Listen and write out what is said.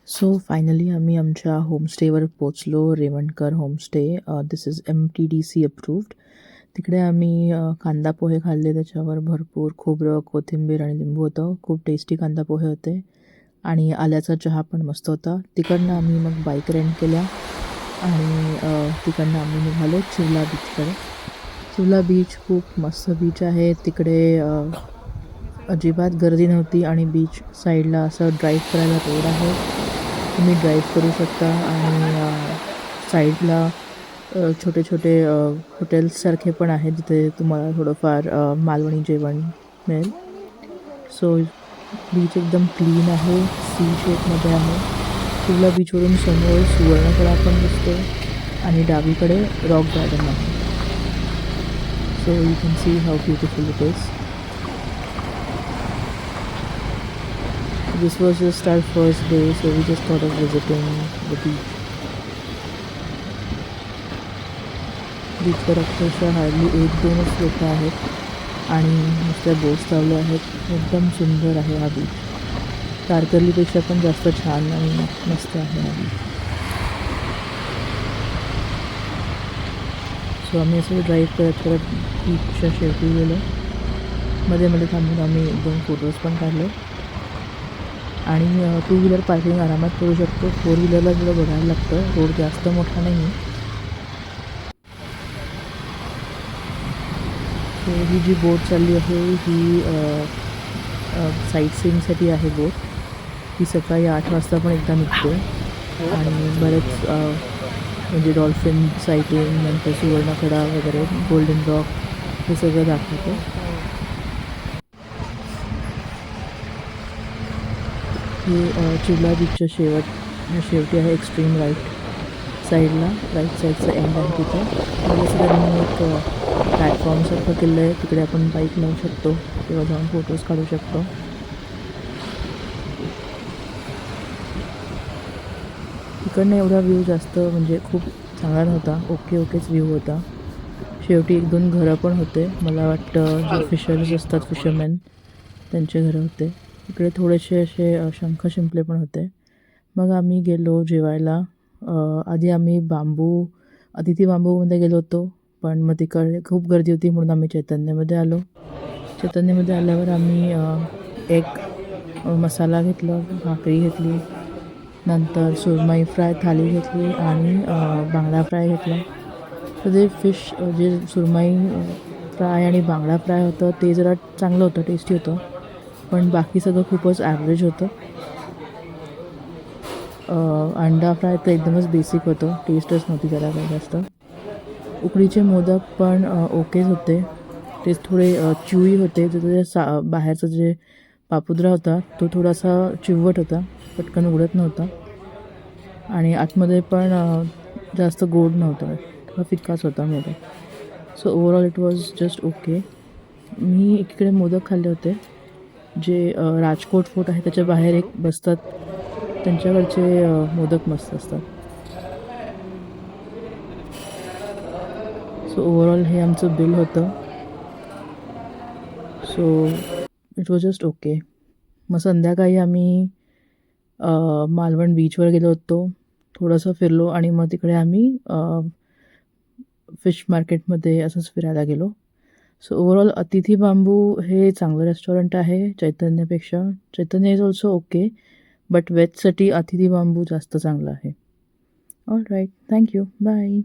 So finally आम्ही आमच्या होमस्टेवर पोचलो. Revankar homestay. This is MTDC approved. तिकडे आम्ही कांदा पोहे खाल्ले. त्याच्यावर भरपूर खोबरं, कोथिंबीर आणि लिंबू होतं. खूप टेस्टी कांदा पोहे होते आणि आल्याचा चहा पण मस्त होता. तिकडनं आम्ही मग बाईक रेंट केल्या आणि तिकडनं आम्ही निघालो चिवला बीचकडे. चिवला बीच खूप मस्त बीच आहे. तिकडे अजिबात गर्दी नव्हती आणि बीच साईडला असं ड्राईव्ह करायला रोड आहे. तुम्ही ड्राईव्ह करू शकता आणि साईडला छोटे छोटे हॉटेल्ससारखे पण आहेत जिथे तुम्हाला थोडंफार मालवणी जेवण मिळेल. सो बीच एकदम क्लीन आहे. सी शेपमध्ये आहे. चिवला बीचवरून समोर सुवर्णकडा पण दिसतो आणि डावीकडे रॉक गार्डन आहे. So you can see how beautiful it is. This was just our first day, so we just thought of visiting the beach. बीचवर अक्षरशः हार्डली 1-2च लोकं आहेत आणि नुसत्या बोट्स लावल्या आहेत. एकदम सुंदर आहे हा बीच. तारकर्लीपेक्षा पण जास्त छान आणि मस्त आहे हा बीच. सो आम्ही असं ड्राईव्ह करत करत बीचच्या शेवटी गेलो. मध्ये मध्ये थांबून आम्ही 2 फोटोज पण काढले आणि 2 व्हीलर पार्किंग आरामात करू शकतो. 4 व्हीलरला थोडं बघायला लागतं. रोड जास्त मोठा नाही आहे. सो ही जी बोट चालली आहे ही साईट सीइंगसाठी आहे बोट. ही सकाळी 8 वाजता पण एकदा निघते आणि बरेच म्हणजे डॉल्फिन साईटिंग, नंतर सुवर्णकडा वगैरे, गोल्डन रॉक हे सगळं दाखवते. हे चिवला बीचच्या शेवटी आहे. एक्स्ट्रीम राईट साईडला, राईट साईडचं एंड आहे तिथं. जसं त्यांनी एक प्लॅटफॉर्मसारखं केलं आहे. तिकडे आपण बाईक लावू शकतो किंवा जाऊन फोटोज काढू शकतो. तिकडनं एवढा व्ह्यू जास्त म्हणजे खूप चांगला नव्हता. ओकेच व्ह्यू होता. शेवटी 1-2 घरं पण होते. मला वाटतं जे फिशर्स असतात, फिशरमॅन, त्यांचे घरं होते. इकडे थोडेसे असे शंख शिंपले पण होते. मग आम्ही गेलो जेवायला. आधी आम्ही अतिथी बांबूमध्ये गेलो होतो, पण मग तिकडे खूप गर्दी होती म्हणून आम्ही चैतन्यमध्ये आलो. चैतन्यमध्ये आल्यावर आम्ही एक मसाला घेतला, भाकरी घेतली, नंतर सुरमई फ्राय थाली घेतली आणि बांगडा फ्राय घेतला. तर जे फिश जे सुरमई फ्राय आणि बांगडा फ्राय होतं ते जरा चांगलं होतं, टेस्टी होतं. पण बाकी सगळं खूपच ॲव्हरेज होतं. अंडा फ्राय तर एकदमच बेसिक होतं. टेस्टच नव्हती त्याला काही जास्त. उकडीचे मोदक पण ओकेच होते. ते थोडे च्युई होते. त्याचं बाहेरचं जे पापुद्रा होता तो थोडासा चिवट होता, पटकन उडत नव्हता आणि आतमध्ये पण जास्त गोड नव्हता, थोडा फिक्काच होता modak. So overall it was just okay. मी एकीकडे मोदक खाल्ले होते जे राजकोट फोर्ट आहे त्याच्या बाहेर एक बसतात, त्यांच्याकडचे मोदक मस्त असतात. सो ओव्हरऑल हे आमचं बिल होतं. So it was just okay. मग संध्याकाळी आम्ही मालवण बीचवर गेलो होतो. थोडंसं फिरलो आणि मग तिकडे आम्ही फिश मार्केटमध्ये असंच फिरायला गेलो. सो ओव्हरऑल अतिथी बांबू हे चांगलं रेस्टॉरंट आहे चैतन्यपेक्षा. Chaitanya is also okay, but वेजसाठी अतिथी बांबू जास्त चांगलं आहे. All right, thank you, bye.